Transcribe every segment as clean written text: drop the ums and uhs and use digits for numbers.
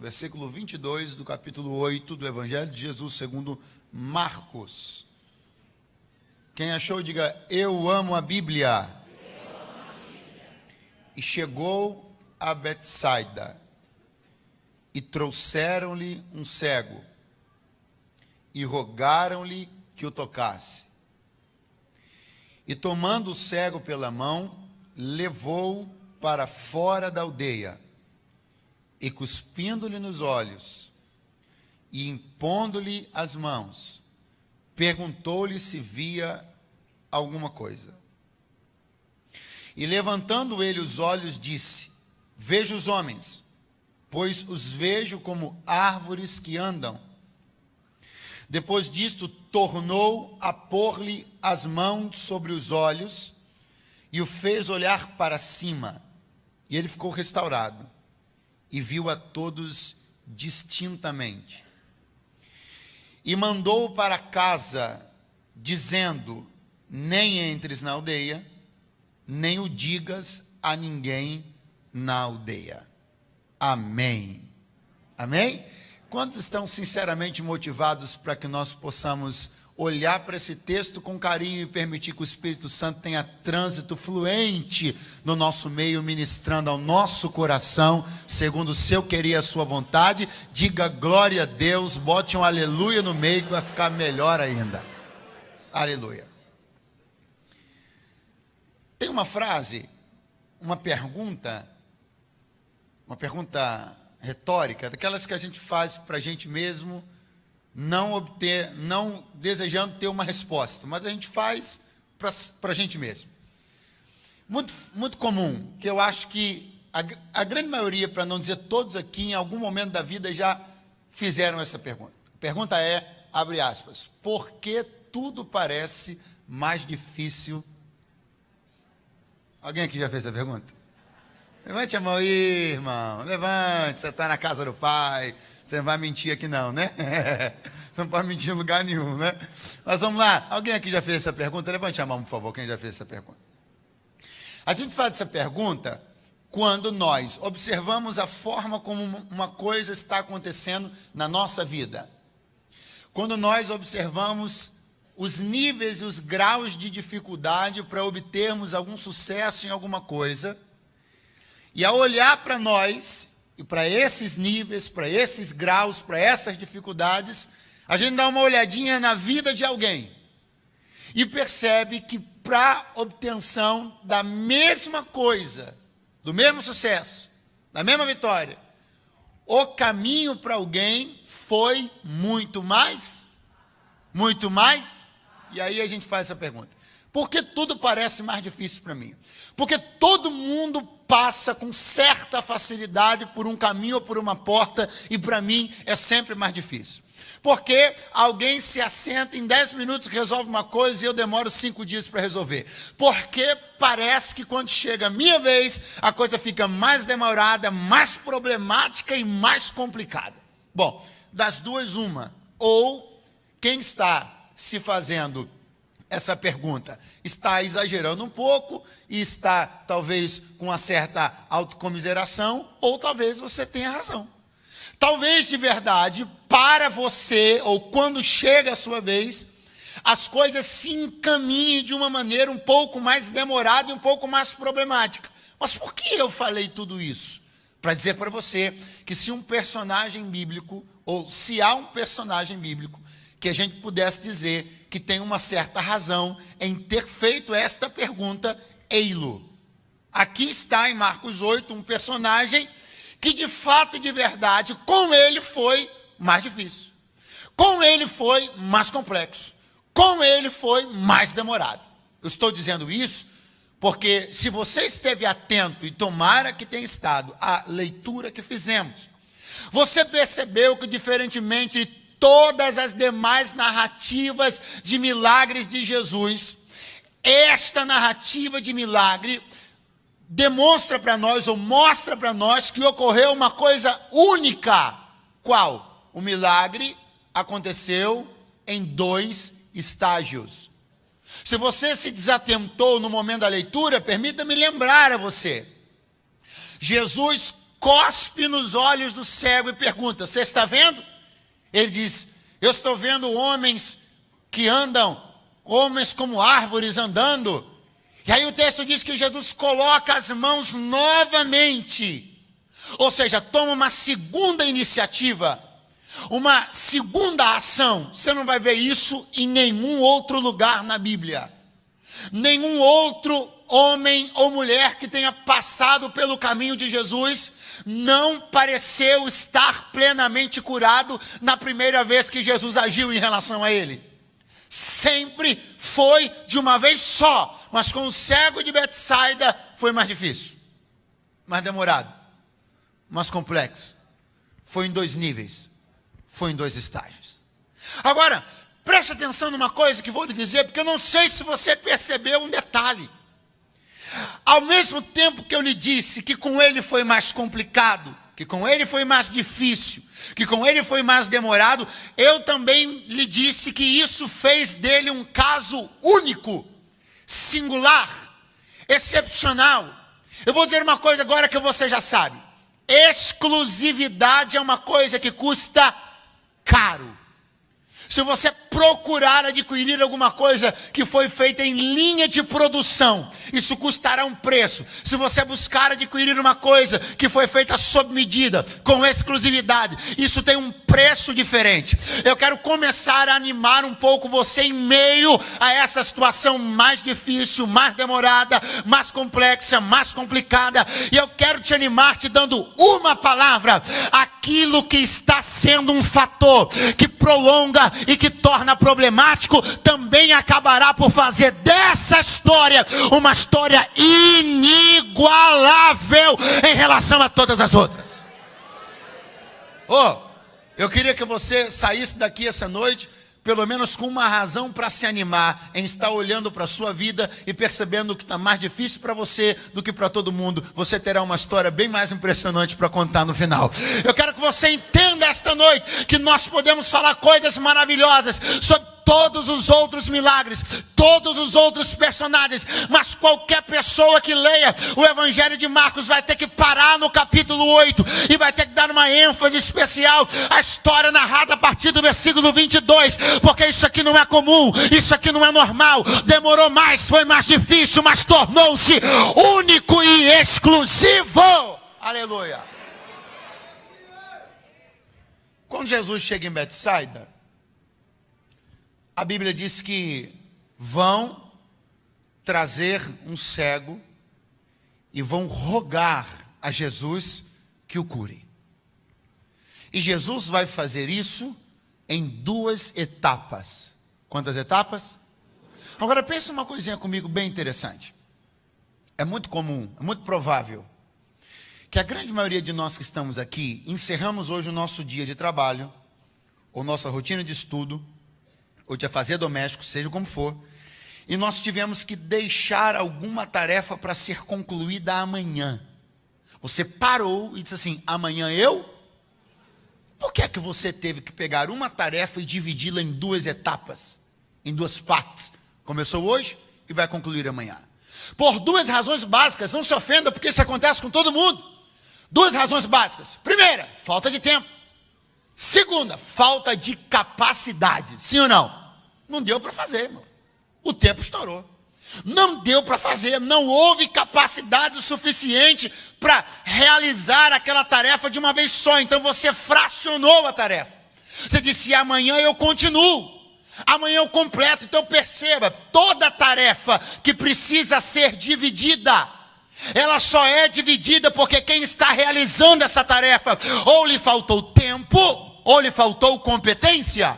versículo 22 do capítulo 8 do Evangelho de Jesus segundo Marcos. Quem achou, diga: eu amo a Bíblia. E chegou a Betsaida, e trouxeram-lhe um cego, e rogaram-lhe que o tocasse. E tomando o cego pela mão, levou-o para fora da aldeia, e cuspindo-lhe nos olhos, e impondo-lhe as mãos, perguntou-lhe se via alguma coisa. E levantando ele os olhos, disse: vejo os homens, pois os vejo como árvores que andam. Depois disto, tornou a pôr-lhe as mãos sobre os olhos, e o fez olhar para cima, e ele ficou restaurado, e viu a todos distintamente. E mandou para casa, dizendo: nem entres na aldeia, nem o digas a ninguém na aldeia. Amém. Amém? Quantos estão sinceramente motivados para que nós possamos olhar para esse texto com carinho e permitir que o Espírito Santo tenha trânsito fluente no nosso meio, ministrando ao nosso coração, segundo o seu querer e a sua vontade? Diga glória a Deus, bote um aleluia no meio que vai ficar melhor ainda. Aleluia. Tem uma frase, uma pergunta retórica, daquelas que a gente faz para a gente mesmo, não desejando ter uma resposta, mas a gente faz para a gente mesmo. Muito comum, que eu acho que a grande maioria, para não dizer todos aqui, em algum momento da vida já fizeram essa pergunta. A pergunta é, abre aspas, por que tudo parece mais difícil? Alguém aqui já fez essa pergunta? Levante a mão aí, irmão. Levante, você está na casa do Pai. Você não vai mentir aqui não, né? Você não pode mentir em lugar nenhum, né? Mas vamos lá. Alguém aqui já fez essa pergunta? Levante a mão, por favor, quem já fez essa pergunta. A gente faz essa pergunta quando nós observamos a forma como uma coisa está acontecendo na nossa vida. Quando nós observamos os níveis e os graus de dificuldade para obtermos algum sucesso em alguma coisa. E ao olhar para nós, e para esses níveis, para esses graus, para essas dificuldades, a gente dá uma olhadinha na vida de alguém e percebe que para obtenção da mesma coisa, do mesmo sucesso, da mesma vitória, o caminho para alguém foi muito mais, e aí a gente faz essa pergunta: por que tudo parece mais difícil para mim? Porque todo mundo passa com certa facilidade por um caminho ou por uma porta, e para mim é sempre mais difícil. Porque alguém se assenta em 10 minutos, resolve uma coisa, e eu demoro 5 dias para resolver. Porque parece que quando chega a minha vez, a coisa fica mais demorada, mais problemática e mais complicada. Bom, das duas uma, ou quem está se fazendo essa pergunta está exagerando um pouco e está talvez com uma certa autocomiseração, ou talvez você tenha razão. Talvez de verdade, para você, ou quando chega a sua vez, as coisas se encaminhem de uma maneira um pouco mais demorada e um pouco mais problemática. Mas por que eu falei tudo isso? Para dizer para você que se um personagem bíblico, ou se há um personagem bíblico, que a gente pudesse dizer que tem uma certa razão em ter feito esta pergunta, ei-lo. Aqui está em Marcos 8 um personagem que de fato e de verdade, com ele foi mais difícil. Com ele foi mais complexo. Com ele foi mais demorado. Eu estou dizendo isso porque se você esteve atento, e tomara que tenha estado, à leitura que fizemos, você percebeu que diferentemente de todas as demais narrativas de milagres de Jesus, esta narrativa de milagre demonstra para nós, ou mostra para nós, que ocorreu uma coisa única. Qual? O milagre aconteceu em 2 estágios. Se você se desatentou no momento da leitura, permita-me lembrar a você. Jesus cospe nos olhos do cego e pergunta: você está vendo? Ele diz: eu estou vendo homens que andam, homens como árvores andando. E aí o texto diz que Jesus coloca as mãos novamente, ou seja, toma uma segunda iniciativa, uma segunda ação. Você não vai ver isso em nenhum outro lugar na Bíblia. Nenhum outro homem ou mulher que tenha passado pelo caminho de Jesus não pareceu estar plenamente curado na primeira vez que Jesus agiu em relação a ele. Sempre foi de uma vez só, mas com o cego de Betsaida foi mais difícil, mais demorado, mais complexo. Foi em 2 níveis, foi em 2 estágios. Agora, preste atenção numa coisa que vou lhe dizer, porque eu não sei se você percebeu um detalhe. Ao mesmo tempo que eu lhe disse que com ele foi mais complicado, que com ele foi mais difícil, que com ele foi mais demorado, eu também lhe disse que isso fez dele um caso único, singular, excepcional. Eu vou dizer uma coisa agora que você já sabe: exclusividade é uma coisa que custa caro. Se você procurar adquirir alguma coisa que foi feita em linha de produção, isso custará um preço. Se você buscar adquirir uma coisa que foi feita sob medida, com exclusividade, isso tem um preço diferente. Eu quero começar a animar um pouco você em meio a essa situação mais difícil, mais demorada, mais complexa, mais complicada. E eu quero te animar te dando uma palavra: aquilo que está sendo um fator que prolonga e que torna problemático, também acabará por fazer dessa história uma história inigualável em relação a todas as outras. Eu queria que você saísse daqui essa noite pelo menos com uma razão para se animar em estar olhando para a sua vida e percebendo que está mais difícil para você do que para todo mundo. Você terá uma história bem mais impressionante para contar no final. Eu quero que você entenda esta noite que nós podemos falar coisas maravilhosas sobre todos os outros milagres, todos os outros personagens, mas qualquer pessoa que leia o Evangelho de Marcos vai ter que parar no capítulo 8 e vai ter que dar uma ênfase especial à história narrada a partir do versículo 22, porque isso aqui não é comum, isso aqui não é normal, demorou mais, foi mais difícil, mas tornou-se único e exclusivo. Aleluia! Quando Jesus chega em Betsaida, a Bíblia diz que vão trazer um cego e vão rogar a Jesus que o cure. E Jesus vai fazer isso em 2 etapas. Quantas etapas? Agora pensa uma coisinha comigo bem interessante. É muito comum, é muito provável que a grande maioria de nós que estamos aqui encerramos hoje o nosso dia de trabalho, ou nossa rotina de estudo, ou de fazer doméstico, seja como for, e nós tivemos que deixar alguma tarefa para ser concluída amanhã. Você parou e disse assim: amanhã eu? Por que é que você teve que pegar uma tarefa e dividi-la em 2 etapas, em 2 partes? Começou hoje e vai concluir amanhã. Por 2 razões básicas. Não se ofenda, porque isso acontece com todo mundo. 2 razões básicas. Primeira, falta de tempo. Segunda, falta de capacidade. Sim ou não? Não deu para fazer, irmão. O tempo estourou. Não deu para fazer, não houve capacidade suficiente para realizar aquela tarefa de uma vez só. Então você fracionou a tarefa. Você disse: amanhã eu continuo, amanhã eu completo. Então perceba, toda tarefa que precisa ser dividida, ela só é dividida porque quem está realizando essa tarefa ou lhe faltou tempo ou lhe faltou competência.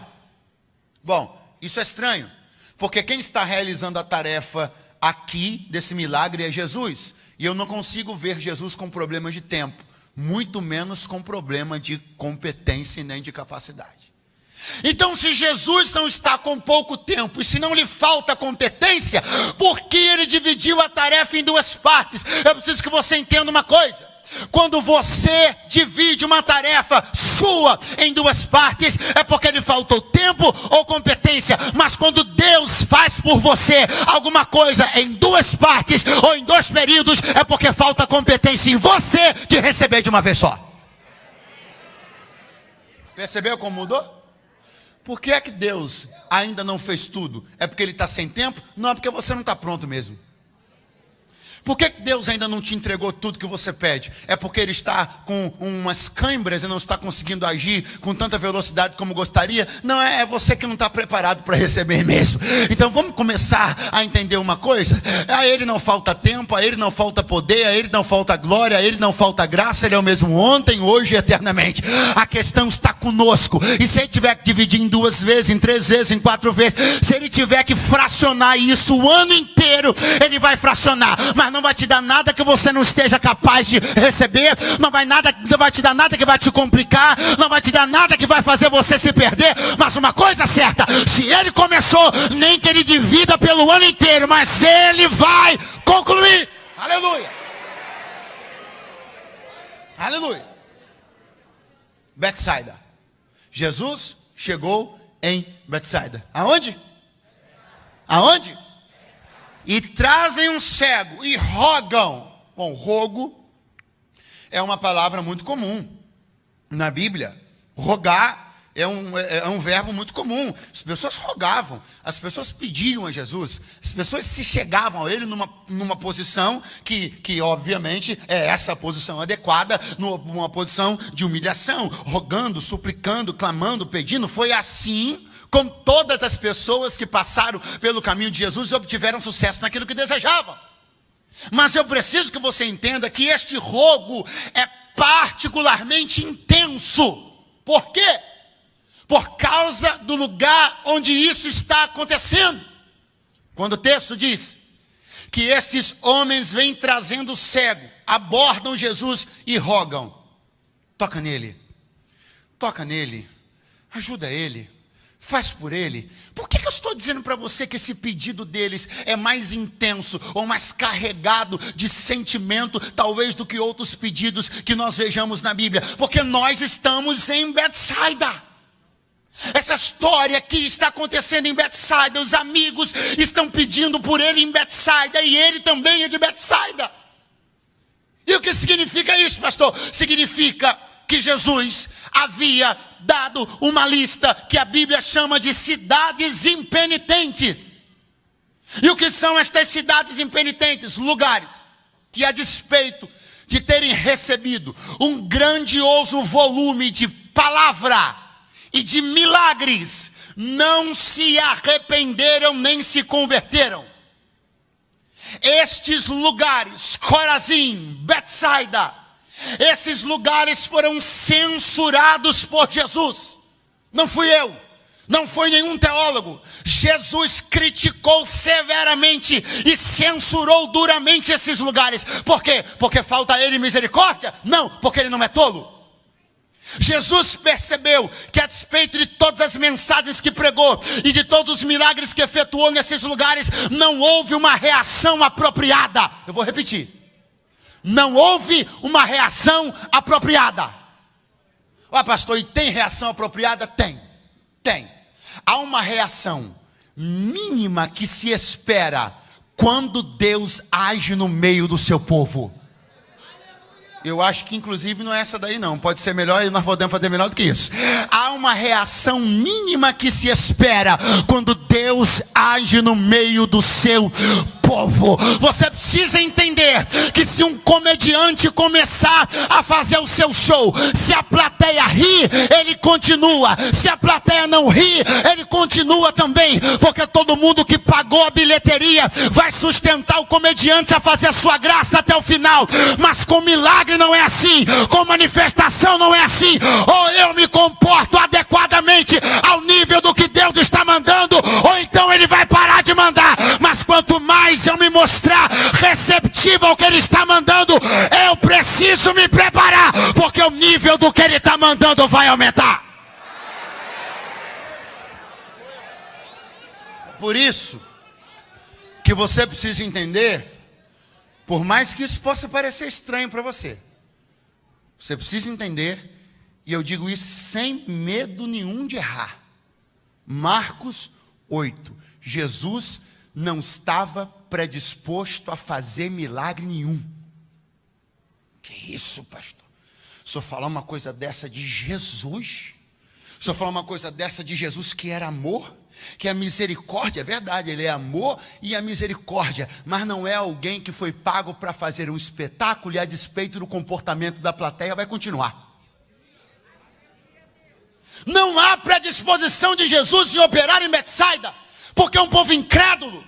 Bom, isso é estranho, porque quem está realizando a tarefa aqui desse milagre é Jesus. E eu não consigo ver Jesus com problemas de tempo, muito menos com problema de competência e nem de capacidade. Então, se Jesus não está com pouco tempo e se não lhe falta competência, por que ele dividiu a tarefa em 2 partes? Eu preciso que você entenda uma coisa. Quando você divide uma tarefa sua em duas partes, é porque lhe faltou tempo ou competência. Mas quando Deus faz por você alguma coisa em duas partes ou em dois períodos, é porque falta competência em você de receber de uma vez só. Percebeu como mudou? Por que é que Deus ainda não fez tudo? É porque Ele está sem tempo? Não, é porque você não está pronto mesmo. Por que Deus ainda não te entregou tudo que você pede? É porque Ele está com umas câimbras e não está conseguindo agir com tanta velocidade como gostaria? Não, é você que não está preparado para receber mesmo. Então vamos começar a entender uma coisa? A Ele não falta tempo, a Ele não falta poder, a Ele não falta glória, a Ele não falta graça. Ele é o mesmo ontem, hoje e eternamente. A questão está conosco. E se Ele tiver que dividir em 2 vezes, em 3 vezes, em 4 vezes, se Ele tiver que fracionar isso o ano inteiro, Ele vai fracionar. Mas não vai te dar nada que você não esteja capaz de receber, não vai te dar nada que vai te complicar, não vai te dar nada que vai fazer você se perder. Mas uma coisa certa, se Ele começou, nem que Ele divida pelo ano inteiro, mas Ele vai concluir. Aleluia, aleluia. Betsaida, Jesus chegou em Betsaida. Aonde? Aonde? E trazem um cego e rogam. Bom, rogo é uma palavra muito comum na Bíblia. Rogar é um verbo muito comum. As pessoas rogavam, as pessoas pediam a Jesus, as pessoas se chegavam a Ele numa posição que obviamente é essa posição adequada, numa posição de humilhação, rogando, suplicando, clamando, pedindo. Foi assim com todas as pessoas que passaram pelo caminho de Jesus e obtiveram sucesso naquilo que desejavam. Mas eu preciso que você entenda que este rogo é particularmente intenso. Por quê? Por causa do lugar onde isso está acontecendo. Quando o texto diz que estes homens vêm trazendo cego, abordam Jesus e rogam: toca nele, ajuda ele, faz por ele. Por que eu estou dizendo para você que esse pedido deles é mais intenso ou mais carregado de sentimento, talvez, do que outros pedidos que nós vejamos na Bíblia? Porque nós estamos em Betsaida. Essa história aqui está acontecendo em Betsaida. Os amigos estão pedindo por ele em Betsaida e ele também é de Betsaida. E o que significa isso, pastor? Significa que Jesus havia dado uma lista que a Bíblia chama de cidades impenitentes. E o que são estas cidades impenitentes? Lugares que, a despeito de terem recebido um grandioso volume de palavra e de milagres, não se arrependeram nem se converteram. Estes lugares, Corazim, Betsaida, esses lugares foram censurados por Jesus. Não fui eu, não foi nenhum teólogo. Jesus criticou severamente e censurou duramente esses lugares. Por quê? Porque falta a ele misericórdia? Não, porque ele não é tolo. Jesus percebeu que, a despeito de todas as mensagens que pregou e de todos os milagres que efetuou nesses lugares, não houve uma reação apropriada. Eu vou repetir: não houve uma reação apropriada. Pastor, e tem reação apropriada? Tem. Há uma reação mínima que se espera quando Deus age no meio do seu povo. Eu acho que inclusive não é essa daí não. Pode ser melhor e nós podemos fazer melhor do que isso. Há uma reação mínima que se espera quando Deus age no meio do seu povo. Você precisa entender que se um comediante começar a fazer o seu show, se a plateia ri, ele continua. Se a plateia não ri, ele continua também. Porque todo mundo que pagou a bilheteria vai sustentar o comediante a fazer a sua graça até o final. Mas com milagre não é assim, com manifestação não é assim. Ou eu me comporto adequadamente ao nível do que Deus está mandando, ou então ele vai parar de mandar. Mas quanto mais eu me mostrar receptivo ao que ele está mandando, eu preciso me preparar, porque o nível do que ele está mandando vai aumentar. Por isso que você precisa entender, por mais que isso possa parecer estranho para você, Você precisa entender, e eu digo isso sem medo nenhum de errar. Marcos 8. Jesus não estava predisposto a fazer milagre nenhum. Que isso, pastor? O senhor falar uma coisa dessa de Jesus? O senhor falar uma coisa dessa de Jesus que era amor? Que a misericórdia, é verdade, ele é amor e a misericórdia, mas não é alguém que foi pago para fazer um espetáculo e a despeito do comportamento da plateia vai continuar. Não há predisposição de Jesus em operar em Betsaida, porque é um povo incrédulo,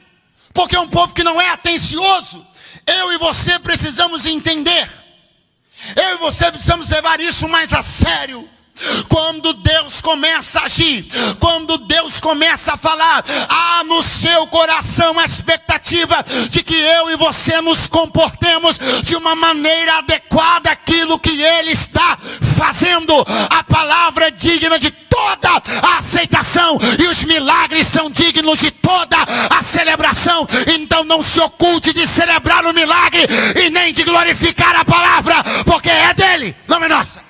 porque é um povo que não é atencioso. Eu e você precisamos entender, eu e você precisamos levar isso mais a sério. Quando Deus começa a agir, quando Deus começa a falar, há no seu coração a expectativa de que eu e você nos comportemos de uma maneira adequada àquilo que Ele está fazendo. A palavra é digna de toda a aceitação e os milagres são dignos de toda a celebração. Então não se oculte de celebrar o milagre e nem de glorificar a palavra, porque é dele, não é nossa.